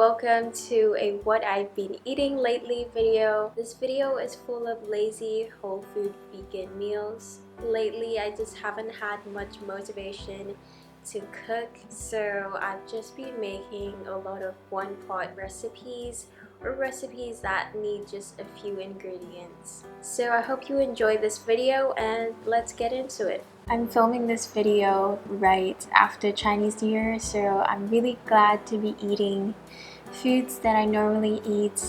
welcome to a what I've been eating lately video. This video is full of lazy whole food vegan meals. Lately I just haven't had much motivation to cook, so I've just been making a lot of one pot recipes or recipes that need just a few ingredients. So I hope you enjoy this video and let's get into it. I'm filming this video right after Chinese New Year, so I'm really glad to be eating foods that I normally eat,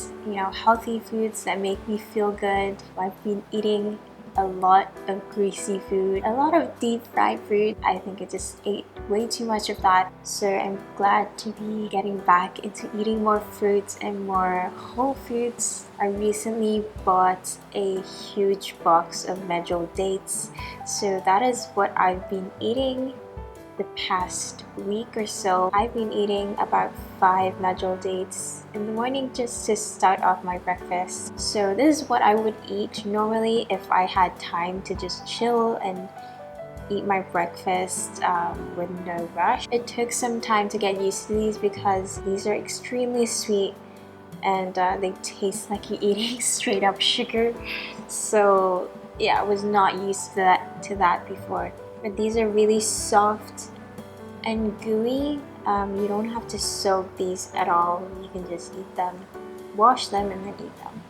healthy foods that make me feel good. I've been eating a lot of greasy food, a lot of deep fried food. I think I just ate way too much of that, so I'm glad to be getting back into eating more fruits and more whole foods. I recently bought a huge box of medjool dates, so that is what I've been eating the past week or so. I've been eating about 5 medjool dates in the morning just to start off my breakfast. So this is what I would eat normally if I had time to just chill and eat my breakfast with no rush. It took some time to get used to these because these are extremely sweet and they taste like you're eating straight up sugar. So yeah, I was not used to that before. But these are really soft and gooey. You don't have to soak these at all. You can just eat them, wash them, and then eat them.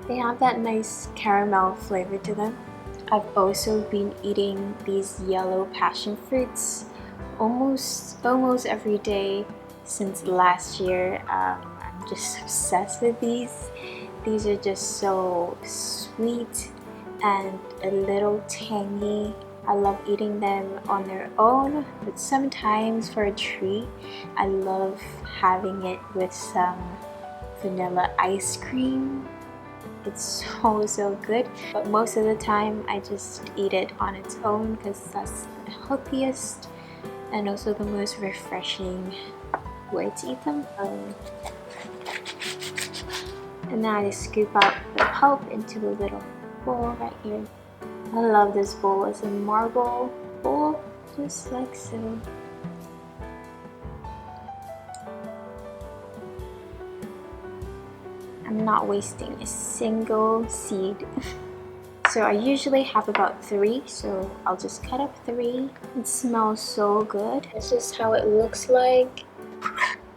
They have that nice caramel flavor to them. I've also been eating these yellow passion fruits almost every day since last year. I'm just obsessed with these. These are just so sweet and a little tangy. I love eating them on their own, but sometimes for a treat, I love having it with some vanilla ice cream. It's so good, but most of the time I just eat it on its own because that's the healthiest and also the most refreshing way to eat them. And then I just scoop out the pulp into a little bowl right here. I love this bowl. It's a marble bowl, just like so. I'm not wasting a single seed. So I usually have about 3, so I'll just cut up 3. It smells so good. This is how it looks like.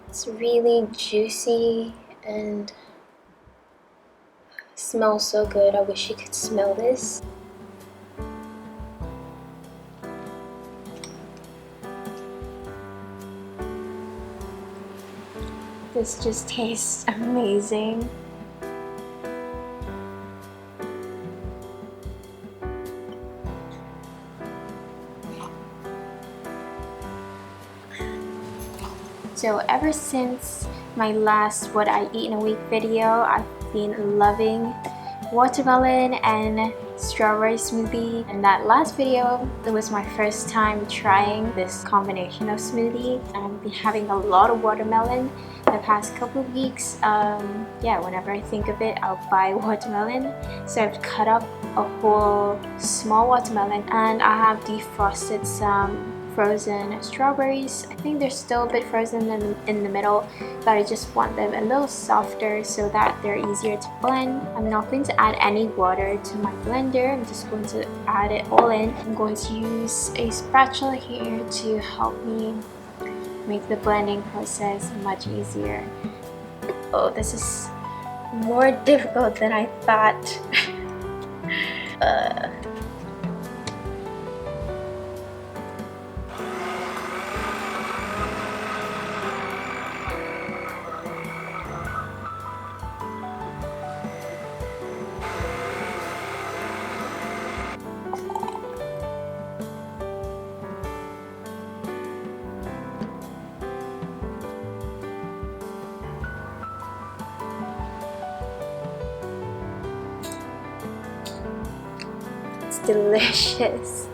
It's really juicy and smells so good. I wish you could smell this. This just tastes amazing. So ever since my last what I eat in a week video, I've been loving watermelon and strawberry smoothie. In that last video, it was my first time trying this combination of smoothie. I've been having a lot of watermelon the past couple of weeks. Whenever I think of it, I'll buy watermelon. So I've cut up a whole small watermelon and I have defrosted some frozen strawberries. I think they're still a bit frozen in the middle, but I just want them a little softer so that they're easier to blend. I'm not going to add any water to my blender. I'm just going to add it all in. I'm going to use a spatula here to help me make the blending process much easier. Oh, this is more difficult than I thought. It's delicious.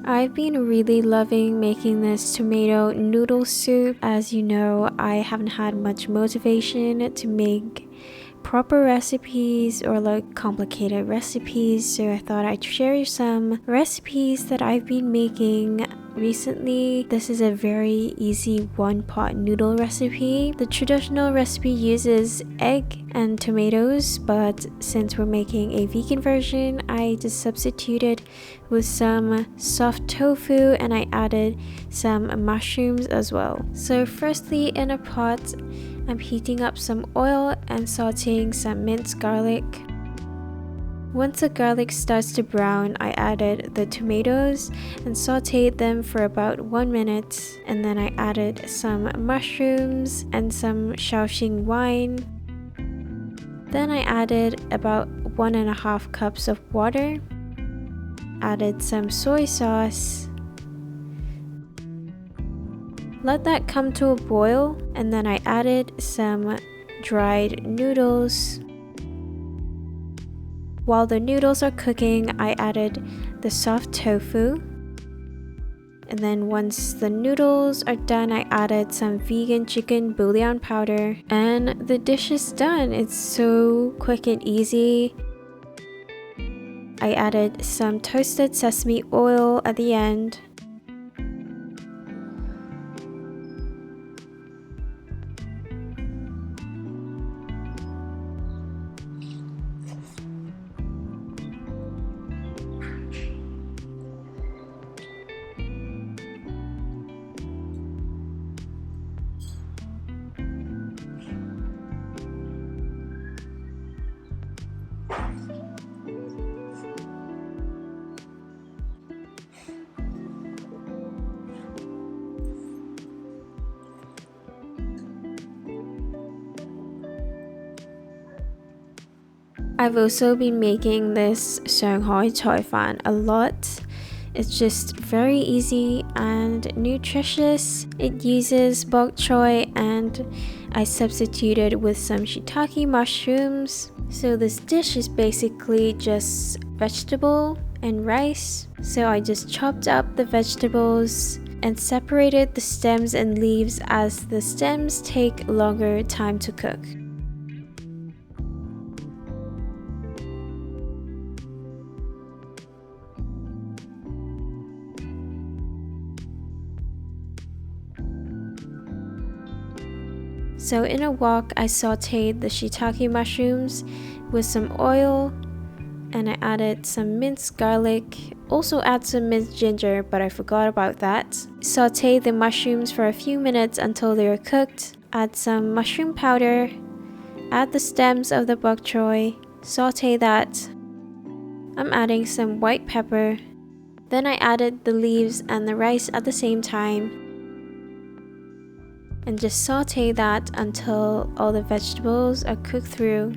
I've been really loving making this tomato noodle soup. As you know, I haven't had much motivation to make proper recipes or like complicated recipes, so I thought I'd share some recipes that I've been making recently. This is a very easy one-pot noodle recipe. The traditional recipe uses egg and tomatoes, but since we're making a vegan version, I just substituted with some soft tofu and I added some mushrooms as well. So firstly, in a pot, I'm heating up some oil and sauteing some minced garlic. Once the garlic starts to brown, I added the tomatoes and sauteed them for about 1 minute, and then I added some mushrooms and some Shaoxing wine. Then I added about 1.5 cups of water, added some soy sauce. Let that come to a boil, and then I added some dried noodles. While the noodles are cooking, I added the soft tofu. And then once the noodles are done, I added some vegan chicken bouillon powder. And the dish is done. It's so quick and easy. I added some toasted sesame oil at the end. I've also been making this Shanghai Toy Fan a lot. It's just very easy and nutritious. It uses bok choy and I substituted with some shiitake mushrooms. So this dish is basically just vegetable and rice. So I just chopped up the vegetables and separated the stems and leaves as the stems take longer time to cook. So in a wok, I sauteed the shiitake mushrooms with some oil and I added some minced garlic. Also add some minced ginger, but I forgot about that. Saute the mushrooms for a few minutes until they are cooked. Add some mushroom powder. Add the stems of the bok choy. Saute that. I'm adding some white pepper. Then I added the leaves and the rice at the same time. And just saute that until all the vegetables are cooked through.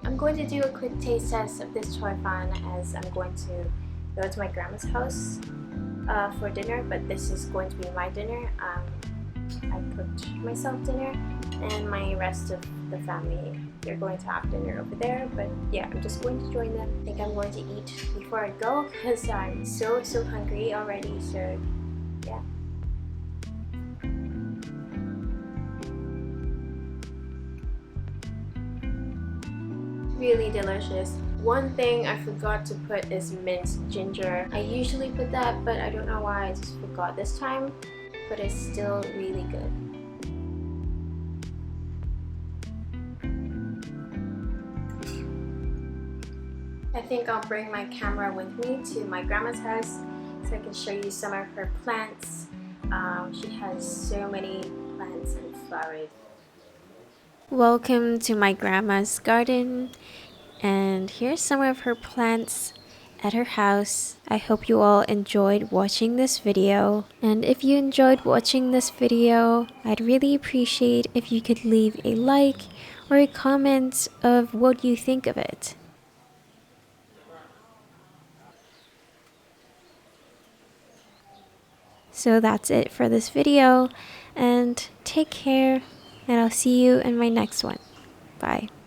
I'm going to do a quick taste test of this toy fan as I'm going to go to my grandma's house for dinner, but this is going to be my dinner. I cooked myself dinner and my rest of the family, they're going to have dinner over there, but yeah, I'm just going to join them. I think I'm going to eat before I go because I'm so hungry already, so yeah. Really delicious. One thing I forgot to put is minced ginger. I usually put that, but I don't know why I just forgot this time, but it's still really good. I think I'll bring my camera with me to my grandma's house so I can show you some of her plants. She has so many plants and flowers. Welcome to my grandma's garden, and here's some of her plants at her house. I hope you all enjoyed watching this video, and if you enjoyed watching this video, I'd really appreciate if you could leave a like or a comment of what you think of it. So that's it for this video, and take care, and I'll see you in my next one. Bye.